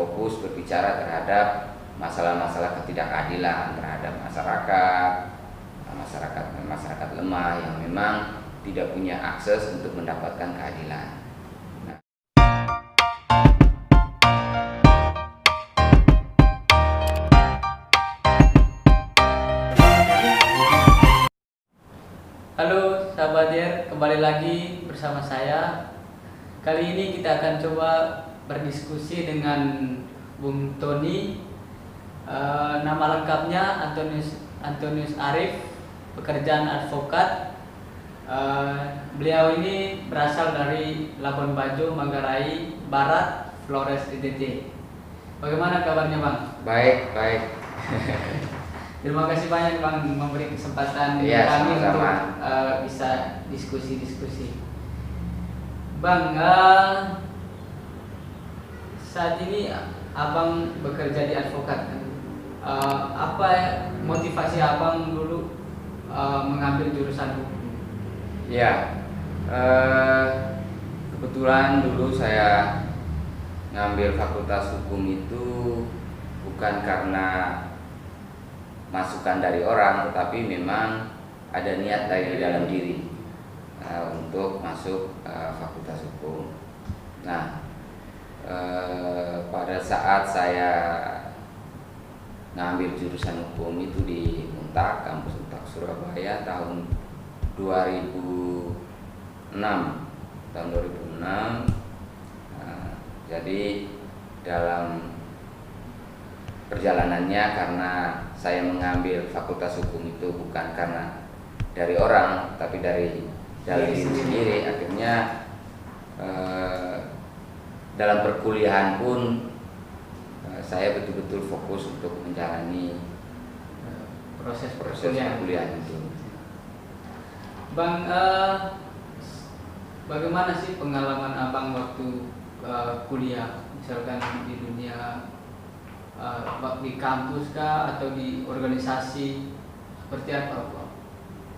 fokus berbicara terhadap masalah-masalah ketidakadilan terhadap masyarakat lemah yang memang tidak punya akses untuk mendapatkan keadilan. Nah, halo sahabat DIR, kembali lagi bersama saya. Kali ini kita akan coba berdiskusi dengan Bung Tony. Nama lengkapnya Antonius Arif, pekerjaan advokat. Beliau ini berasal dari Labuan Bajo, Manggarai Barat, Flores NTT. Bagaimana kabarnya, Bang? baik. Terima kasih banyak, Bang, memberi kesempatan Iya, kami sama-sama. untuk bisa diskusi. Bang, saat ini Abang bekerja di advokat. Apa motivasi Abang dulu mengambil jurusan hukum? Ya, kebetulan dulu saya ngambil fakultas hukum itu bukan karena masukan dari orang, tetapi memang ada niat dari dalam diri untuk masuk fakultas hukum. Nah, pada saat saya ngambil jurusan hukum itu di Untak, kampus Untak Surabaya tahun 2006. Jadi dalam perjalanannya, karena saya mengambil fakultas hukum itu bukan karena dari orang, tapi dari dalam diri sendiri. Akhirnya dalam perkuliahan pun saya betul-betul fokus untuk menjalani Proses perkuliahan itu. Bang, bagaimana sih pengalaman Abang waktu kuliah, misalkan di dunia di kampus kah atau di organisasi, seperti apa, Bang?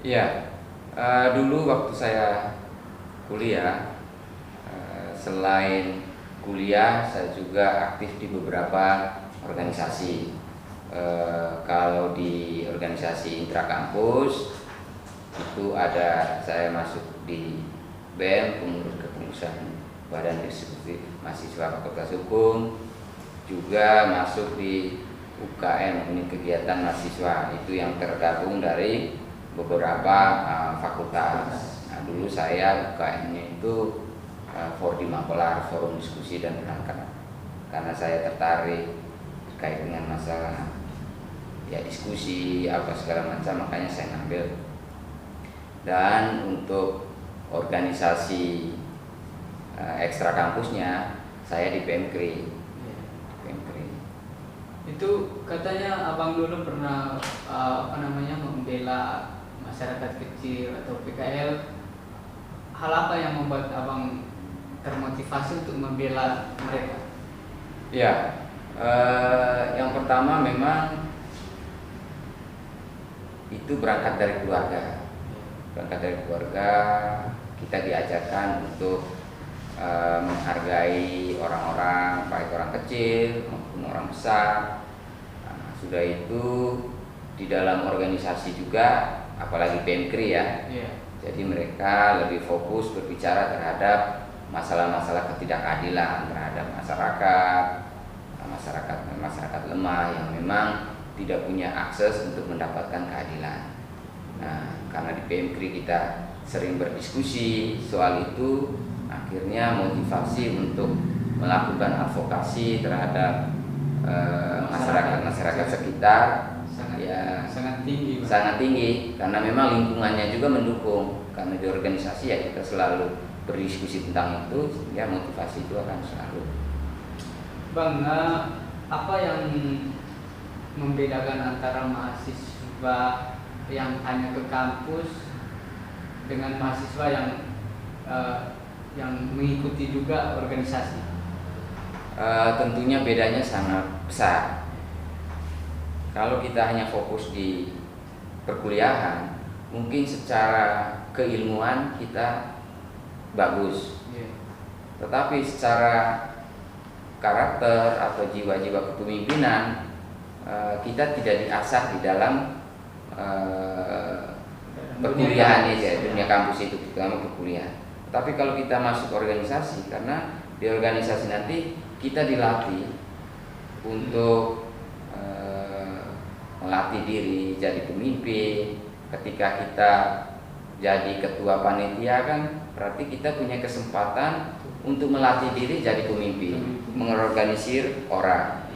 Iya, dulu waktu saya kuliah, selain kuliah saya juga aktif di beberapa organisasi. Kalau di organisasi intrakampus itu ada, saya masuk di BEM, pengurus kepengurusan Badan Eksekutif Mahasiswa Fakultas Hukum, juga masuk di UKM, unit kegiatan mahasiswa, itu yang tergabung dari beberapa fakultas. Nah, dulu saya UKM-nya itu Fordi Makolar, Forum Diskusi dan Penangkapan, karena saya tertarik terkait dengan masalah diskusi apa segala macam, makanya saya ngambil. Dan untuk organisasi ekstra kampusnya saya di PMKRI. Itu katanya Abang dulu pernah membela masyarakat kecil atau PKL. Hal apa yang membuat Abang termotivasi untuk membela mereka? Ya, yang pertama memang itu berangkat dari keluarga. Kita diajarkan untuk menghargai orang-orang, baik orang kecil maupun orang besar. Nah, sudah itu di dalam organisasi juga, apalagi PMKRI ya. Jadi mereka lebih fokus berbicara terhadap masalah-masalah ketidakadilan terhadap masyarakat lemah yang memang tidak punya akses untuk mendapatkan keadilan. Nah, karena di PMKRI kita sering berdiskusi soal itu, akhirnya motivasi untuk melakukan advokasi terhadap masyarakat sekitar sangat tinggi, karena memang lingkungannya juga mendukung. Karena di organisasi ya kita selalu berdiskusi tentang itu, sehingga motivasi itu akan selalu. Bang, apa yang membedakan antara mahasiswa yang hanya ke kampus dengan mahasiswa yang mengikuti juga organisasi? Tentunya bedanya sangat besar. Kalau kita hanya fokus di perkuliahan, mungkin secara keilmuan kita bagus, tetapi secara karakter atau jiwa-jiwa kepemimpinan kita tidak diasah di dalam perkuliahan ya, dunia kampus itu, terutama perkuliahan. Tapi kalau kita masuk organisasi, karena di organisasi nanti kita dilatih untuk melatih diri jadi pemimpin. Ketika kita jadi ketua panitia kan berarti kita punya kesempatan untuk melatih diri jadi pemimpin, mengorganisir orang.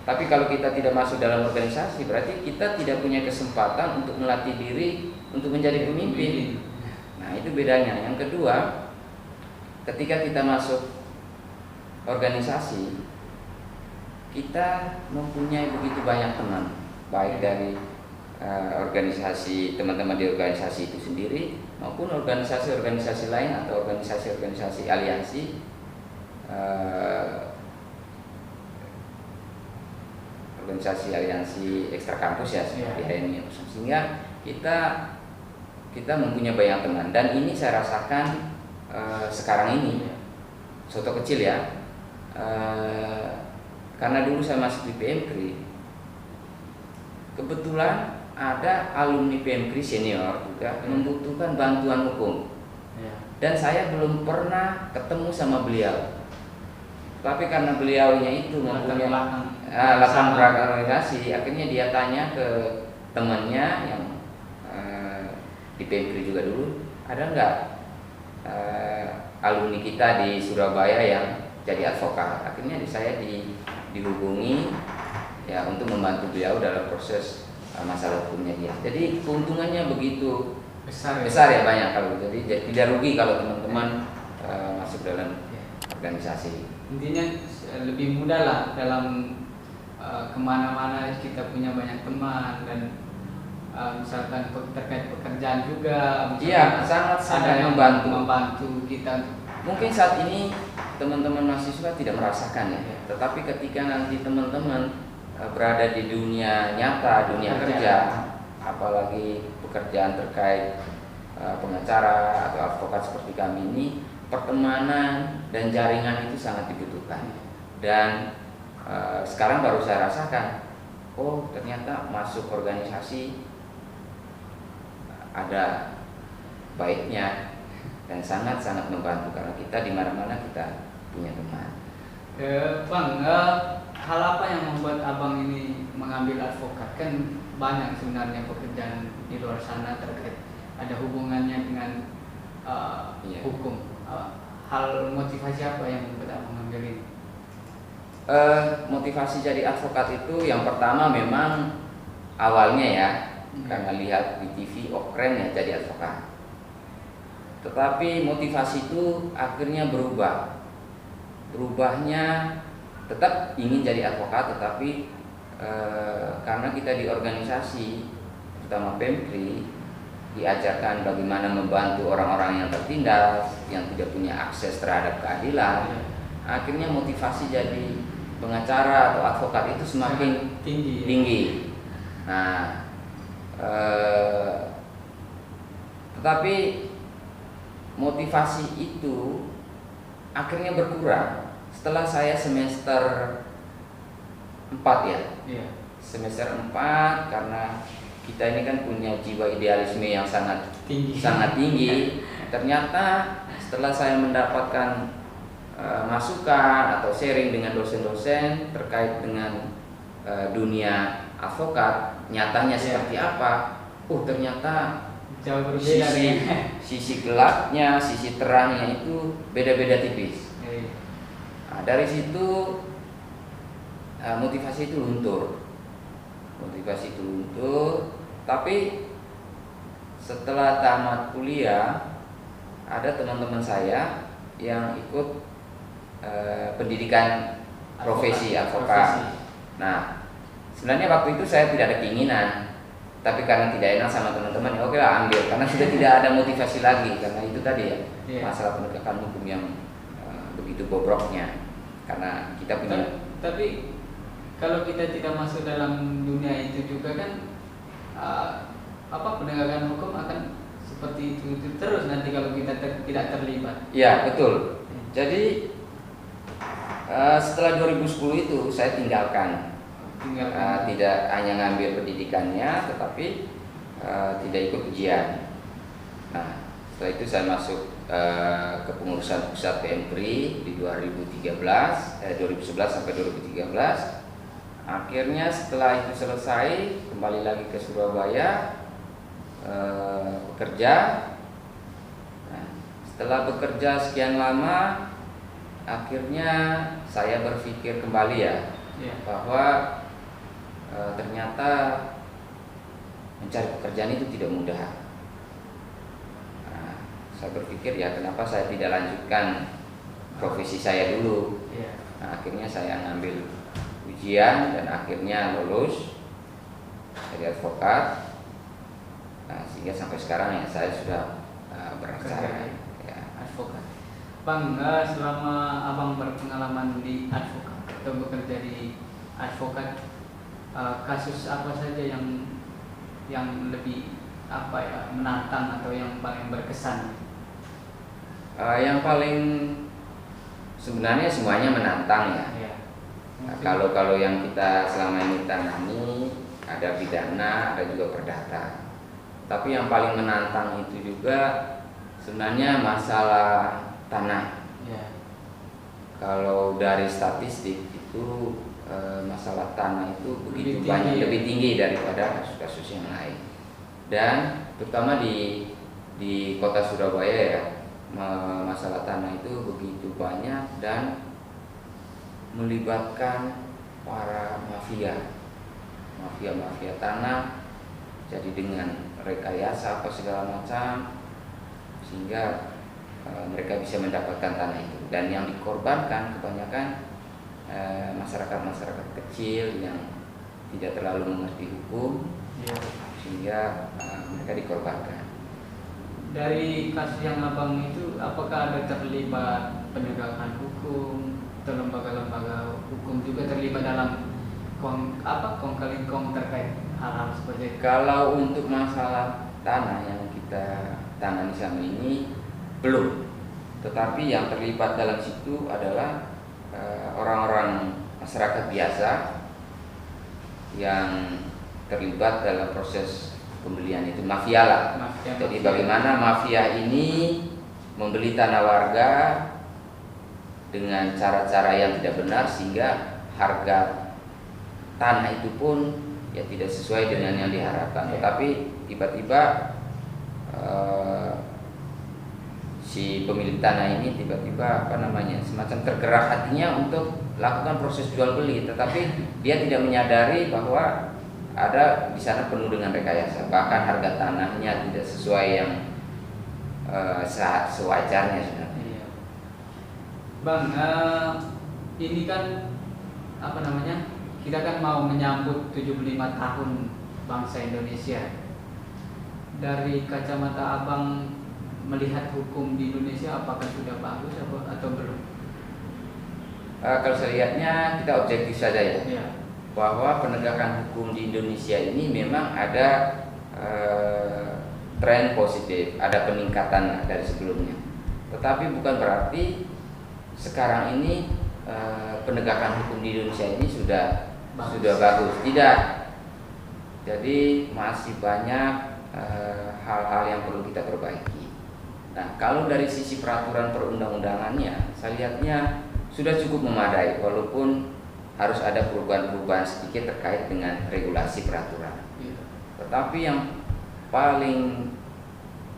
Tapi kalau kita tidak masuk dalam organisasi, berarti kita tidak punya kesempatan untuk melatih diri untuk menjadi pemimpin. Nah, itu bedanya. Yang kedua, ketika kita masuk organisasi, kita mempunyai begitu banyak teman, baik dari organisasi teman-teman di organisasi itu sendiri maupun organisasi-organisasi lain atau organisasi-organisasi aliansi, organisasi aliansi ekstra kampus ya seperti HMI, sehingga kita mempunyai banyak teman. Dan ini saya rasakan sekarang ini, contoh kecil ya, karena dulu saya masuk di PMKRI, kebetulan ada alumni PMKRI senior juga membutuhkan bantuan hukum, dan saya belum pernah ketemu sama beliau. Tapi karena beliaunya itu mempunyai latar belakang organisasi, akhirnya dia tanya ke temannya yang di PMKRI juga dulu, ada nggak alumni kita di Surabaya yang jadi advokat. Akhirnya saya dihubungi ya untuk membantu beliau dalam proses masalah hukumnya dia. Jadi keuntungannya begitu besar ya, banyak kalau jadi tidak rugi kalau teman-teman masuk dalam organisasi. Intinya lebih mudah lah dalam kemana-mana, kita punya banyak teman, dan misalkan terkait pekerjaan juga, iya, sangat membantu kita. Mungkin saat ini teman-teman mahasiswa tidak merasakan ya, tetapi ketika nanti teman-teman berada di dunia nyata, dunia kerja, apalagi pekerjaan terkait pengacara atau advokat seperti kami ini, pertemanan dan jaringan itu sangat dibutuhkan. Dan sekarang baru saya rasakan, oh ternyata masuk organisasi ada baiknya dan sangat-sangat membantu, karena kita di mana-mana kita punya teman. Bang, hal apa yang membuat abang ini mengambil advokat? Kan banyak sebenarnya pekerjaan di luar sana terkait ada hubungannya dengan hukum. Hal motivasi apa yang membuat abang mengambil ini? Motivasi jadi advokat itu yang pertama memang awalnya ya, karena lihat di TV, oh keren ya jadi advokat. Tetapi motivasi itu akhirnya berubahnya tetap ingin jadi advokat, tetapi karena kita di organisasi, terutama PMKRI, diajarkan bagaimana membantu orang-orang yang tertindas, yang tidak punya akses terhadap keadilan. Akhirnya motivasi jadi pengacara atau advokat itu semakin tinggi. Nah, tetapi motivasi itu akhirnya berkurang setelah saya semester 4 ya. Semester 4, karena kita ini kan punya jiwa idealisme yang sangat tinggi. Ternyata setelah saya mendapatkan masukan atau sharing dengan dosen-dosen terkait dengan dunia advokat, nyatanya seperti apa? Ternyata jauh berbeda, sisi gelapnya, sisi terangnya itu beda-beda tipis. Nah, dari situ motivasi itu luntur. Tapi setelah tamat kuliah, ada teman-teman saya yang ikut pendidikan profesi advokat. Nah, sebenarnya waktu itu saya tidak ada keinginan, tapi karena tidak enak sama teman-teman, ya oke lah ambil, karena sudah tidak ada motivasi lagi, karena itu tadi ya, masalah penegakan hukum yang begitu bobroknya, karena kita punya. Tapi kalau kita tidak masuk dalam dunia itu juga kan, penegakan hukum akan seperti itu terus nanti kalau kita tidak terlibat. Ya betul. Jadi Setelah 2010 itu saya tinggalkan. Tidak hanya ngambil pendidikannya, tetapi tidak ikut ujian. Nah, setelah itu saya masuk ke pengurusan pusat PMPRI di 2011 sampai 2013. Akhirnya setelah itu selesai, kembali lagi ke Surabaya bekerja. Nah, setelah bekerja sekian lama, akhirnya saya berpikir kembali bahwa ternyata mencari pekerjaan itu tidak mudah. Nah, saya berpikir kenapa saya tidak lanjutkan profesi saya dulu. Nah, akhirnya saya ngambil ujian dan akhirnya lulus jadi advokat. Nah, sehingga sampai sekarang saya sudah beracara advokat. Bang, selama abang berpengalaman di advokat atau bekerja di advokat, kasus apa saja yang lebih menantang atau yang paling berkesan? Yang paling sebenarnya semuanya menantang ya. Nah, kalau yang kita selama ini tangani ada pidana, ada juga perdata. Tapi yang paling menantang itu juga sebenarnya masalah tanah. Kalau dari statistik itu masalah tanah itu begitu banyak, lebih tinggi daripada kasus-kasus yang lain. Dan terutama di kota Surabaya masalah tanah itu begitu banyak dan melibatkan para mafia tanah. Jadi dengan rekayasa segala macam sehingga mereka bisa mendapatkan tanah itu. Dan yang dikorbankan kebanyakan masyarakat kecil yang tidak terlalu mengerti hukum, sehingga mereka dikorbankan. Dari kasus yang abang itu, apakah ada terlibat penegakan hukum atau lembaga-lembaga hukum juga terlibat dalam kong kali kong terkait hal-hal seperti itu? Kalau untuk masalah tanah yang kita tangani selama ini belum, tetapi yang terlibat dalam situ adalah orang-orang masyarakat biasa yang terlibat dalam proses pembelian itu, mafia lah. Jadi bagaimana mafia ini membeli tanah warga dengan cara-cara yang tidak benar sehingga harga tanah itu pun tidak sesuai dengan yang diharapkan. Tetapi tiba-tiba si pemilik tanah ini tiba-tiba semacam tergerak hatinya untuk lakukan proses jual beli, tetapi dia tidak menyadari bahwa ada di sana penuh dengan rekayasa, bahkan harga tanahnya tidak sesuai yang sewajarnya sebenarnya. Bang, ini kan kita kan mau menyambut 75 tahun bangsa Indonesia. Dari kacamata abang melihat hukum di Indonesia, apakah sudah bagus atau belum? Kalau saya lihatnya kita objektif saja bahwa penegakan hukum di Indonesia ini memang ada tren positif, ada peningkatan dari sebelumnya. Tetapi bukan berarti sekarang ini penegakan hukum di Indonesia ini sudah bagus. Tidak. Jadi masih banyak hal-hal yang perlu kita perbaiki. Nah, kalau dari sisi peraturan perundang-undangannya, saya lihatnya sudah cukup memadai, walaupun harus ada perubahan-perubahan sedikit terkait dengan regulasi peraturan. Tetapi yang paling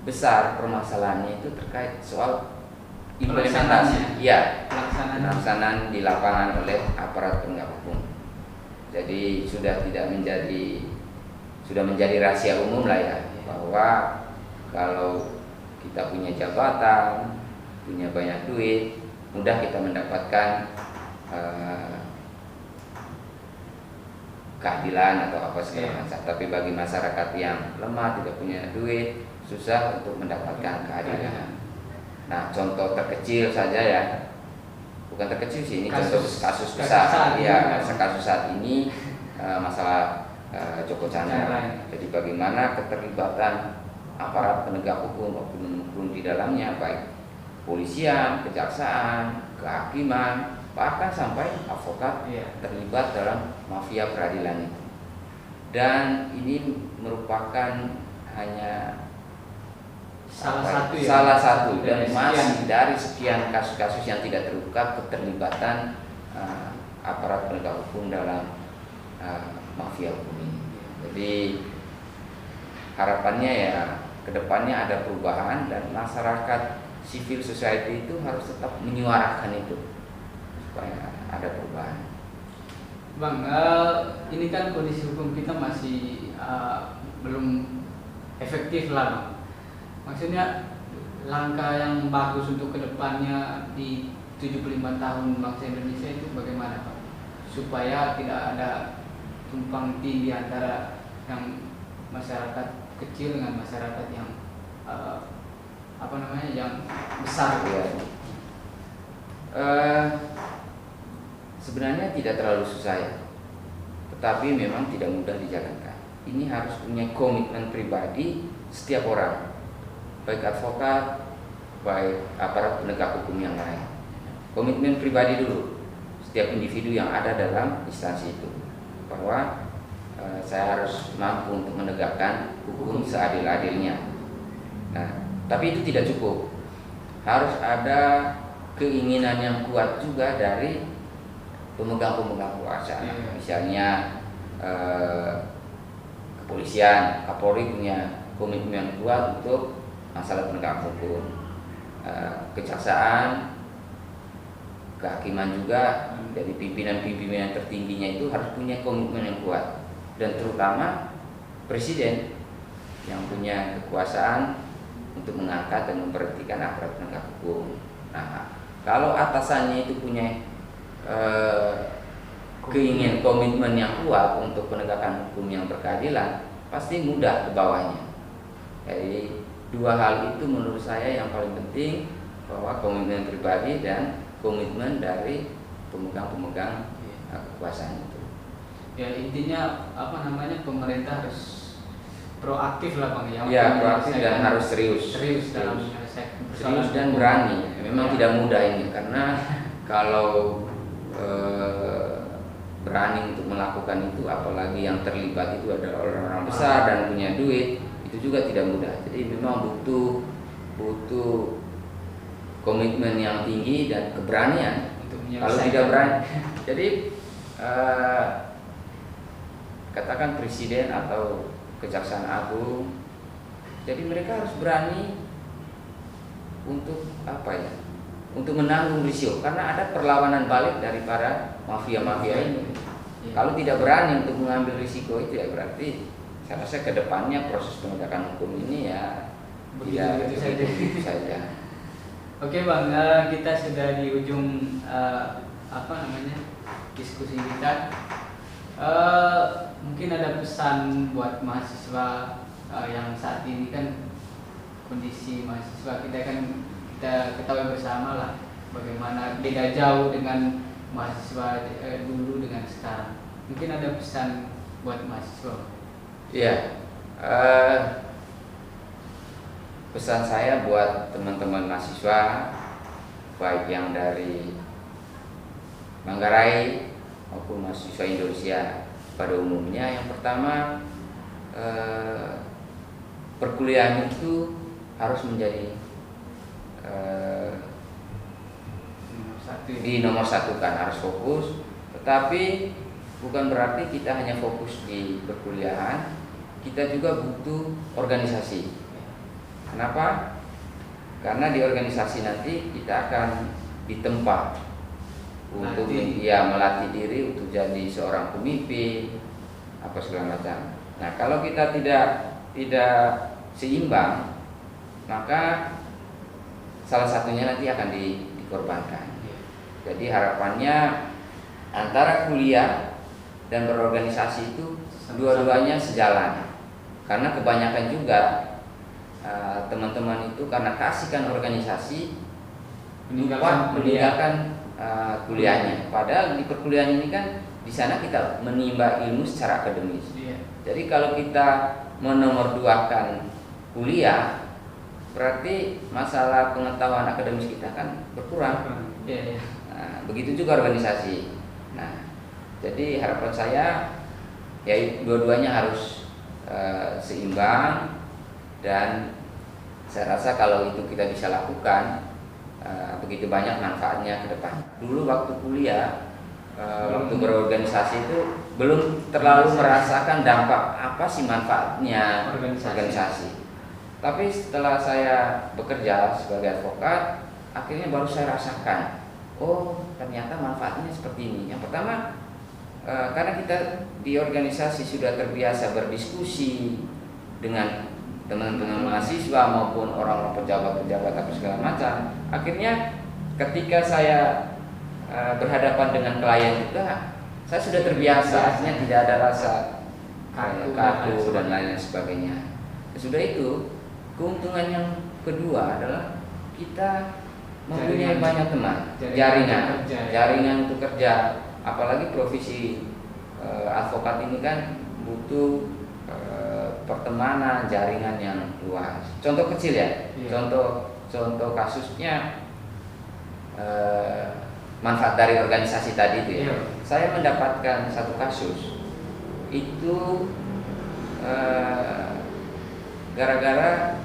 besar permasalahannya itu terkait soal implementasi, pelaksanaan di lapangan oleh aparat penegak hukum. Jadi sudah menjadi rahasia umum lah bahwa kalau kita punya jabatan, punya banyak duit, mudah kita mendapatkan keadilan atau apa segala macam. Tapi bagi masyarakat yang lemah, tidak punya duit, susah untuk mendapatkan keadilan. Nah, contoh terkecil saja bukan terkecil sih, ini contoh kasus besar. Kasus saat ini masalah Joko Chandra. Jadi bagaimana keterlibatan aparat penegak hukum maupun di dalamnya, baik polisian, kejaksaan, kehakiman, bahkan sampai advokat Iya. terlibat dalam mafia peradilan itu. Dan ini merupakan hanya salah satu dan masih dari sekian kasus-kasus yang tidak terungkap keterlibatan aparat penegak hukum dalam mafia hukum ini. Jadi harapannya ya kedepannya ada perubahan dan masyarakat civil society itu harus tetap menyuarakan itu supaya ada perubahan. Bang, ini kan kondisi hukum kita masih belum efektif lah, Bang. Maksudnya langkah yang bagus untuk kedepannya di 75 tahun bangsa Indonesia itu bagaimana, Pak? Supaya tidak ada tumpang tindih antara yang masyarakat kecil dengan masyarakat yang yang besar. Ya. Sebenarnya tidak terlalu susah ya, tetapi memang tidak mudah dijalankan. Ini harus punya komitmen pribadi setiap orang, baik advokat, baik aparat penegak hukum yang lain. Komitmen pribadi dulu, setiap individu yang ada dalam instansi itu, bahwa saya harus mampu untuk menegakkan hukum seadil-adilnya. Nah, tapi itu tidak cukup, harus ada keinginan yang kuat juga dari pemegang-pemegang kuasa. Misalnya kepolisian, Kapolri punya komitmen yang kuat untuk masalah penegakan hukum. Kejaksaan, kehakiman juga, dari pimpinan-pimpinan tertingginya itu harus punya komitmen yang kuat. Dan terutama presiden yang punya kekuasaan untuk mengangkat dan memberhentikan aparat penegak hukum. Nah, kalau atasannya itu punya keingin komitmen yang kuat untuk penegakan hukum yang berkeadilan, pasti mudah ke bawahnya. Jadi dua hal itu menurut saya yang paling penting, bahwa komitmen pribadi dan komitmen dari pemegang-pemegang kekuasaan itu. Ya intinya pemerintah harus proaktif lah, Bang, ya proaktif dan harus serius dalam serius dan berani. Memang tidak mudah ini, karena kalau berani untuk melakukan itu, apalagi yang terlibat itu adalah orang-orang besar dan punya duit, itu juga tidak mudah. Jadi memang butuh komitmen yang tinggi dan keberanian. Kalau tidak berani, jadi katakan presiden atau Kejaksaan Agung, jadi mereka harus berani untuk untuk menanggung risiko, karena ada perlawanan balik dari para mafia-mafia ini. Kalau tidak berani untuk mengambil risiko itu, ya berarti saya rasa kedepannya proses penegakan hukum ini ya begitu saja. Oke, Bang, kita sudah di ujung diskusi kita. Mungkin ada pesan buat mahasiswa yang saat ini kan kondisi mahasiswa kita ketahui bersama lah bagaimana beda jauh dengan mahasiswa dulu dengan sekarang. Mungkin ada pesan buat mahasiswa. Iya, pesan saya buat teman-teman mahasiswa, baik yang dari Manggarai maupun mahasiswa Indonesia pada umumnya, yang pertama, perkuliahan itu harus menjadi nomor satu kan, harus fokus. Tetapi bukan berarti kita hanya fokus di perkuliahan, kita juga butuh organisasi. Kenapa? Karena di organisasi nanti kita akan ditempa untuk melatih diri untuk jadi seorang pemimpin, apa segala macam. Nah, kalau kita tidak seimbang, maka salah satunya nanti akan dikorbankan. Jadi harapannya antara kuliah dan berorganisasi itu dua-duanya sejalan. Karena kebanyakan juga teman-teman itu karena kasihkan organisasi meninggalkan kuliahnya. Padahal di perkuliahan ini kan di sana kita menimba ilmu secara akademis. Jadi kalau kita menomorduakan kuliah, berarti masalah pengetahuan akademis kita kan berkurang. begitu juga organisasi. Nah, jadi harapan saya ya dua-duanya harus seimbang, dan saya rasa kalau itu kita bisa lakukan, begitu banyak manfaatnya ke depan. Dulu waktu kuliah, waktu berorganisasi itu belum terlalu merasakan dampak apa sih manfaatnya organisasi. Tapi setelah saya bekerja sebagai advokat, akhirnya baru saya rasakan, oh ternyata manfaatnya seperti ini. Yang pertama, karena kita di organisasi sudah terbiasa berdiskusi dengan teman-teman mahasiswa maupun orang-orang pejabat-pejabat atau segala macam, akhirnya ketika saya berhadapan dengan klien juga, saya sudah terbiasa, artinya tidak ada rasa kaku dan lain sebagainya. Sudah itu, keuntungan yang kedua adalah kita mempunyai banyak teman, jaringan untuk kerja. Apalagi profesi advokat ini kan butuh pertemanan, jaringan yang luas. Contoh kecil ya, contoh kasusnya, manfaat dari organisasi tadi itu ya. Saya mendapatkan satu kasus itu gara-gara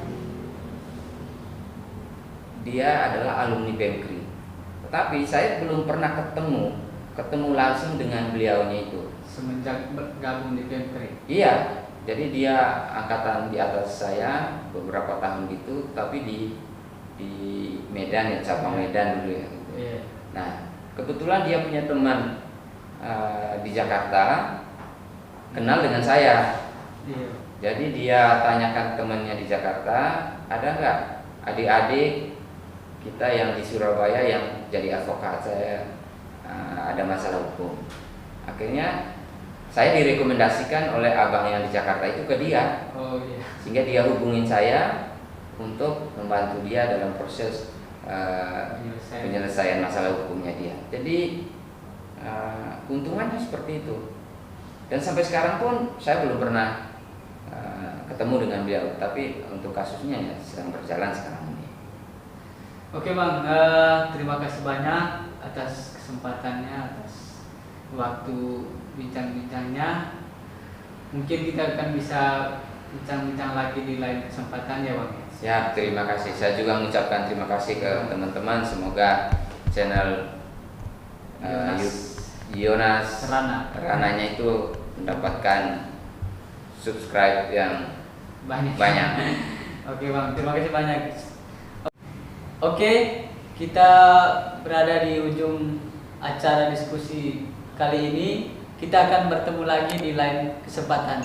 dia adalah alumni PMKRI, tetapi saya belum pernah ketemu langsung dengan beliaunya itu semenjak bergabung di PMKRI. Iya, jadi dia angkatan di atas saya beberapa tahun gitu, tapi di Medan ya, cabang Medan dulu ya. Nah, kebetulan dia punya teman di Jakarta, kenal dengan saya. Jadi dia tanyakan temannya di Jakarta, ada nggak adik-adik kita yang di Surabaya yang jadi advokat, saya ada masalah hukum. Akhirnya saya direkomendasikan oleh abang yang di Jakarta itu ke dia. Sehingga dia hubungin saya untuk membantu dia dalam proses penyelesaian masalah hukumnya dia. Jadi keuntungannya seperti itu. Dan sampai sekarang pun saya belum pernah ketemu dengan beliau, tapi untuk kasusnya ya sedang berjalan sekarang ini. Oke Bang, terima kasih banyak atas kesempatannya, atas waktu bincang-bincangnya. Mungkin kita akan bisa bincang-bincang lagi di lain kesempatan ya Bang. Ya, terima kasih. Saya juga mengucapkan terima kasih ke teman-teman. Semoga channel Yonas Rananya itu mendapatkan subscribe yang banyak. Oke Bang, terima kasih banyak. Oke, kita berada di ujung acara diskusi kali ini. Kita akan bertemu lagi di lain kesempatan.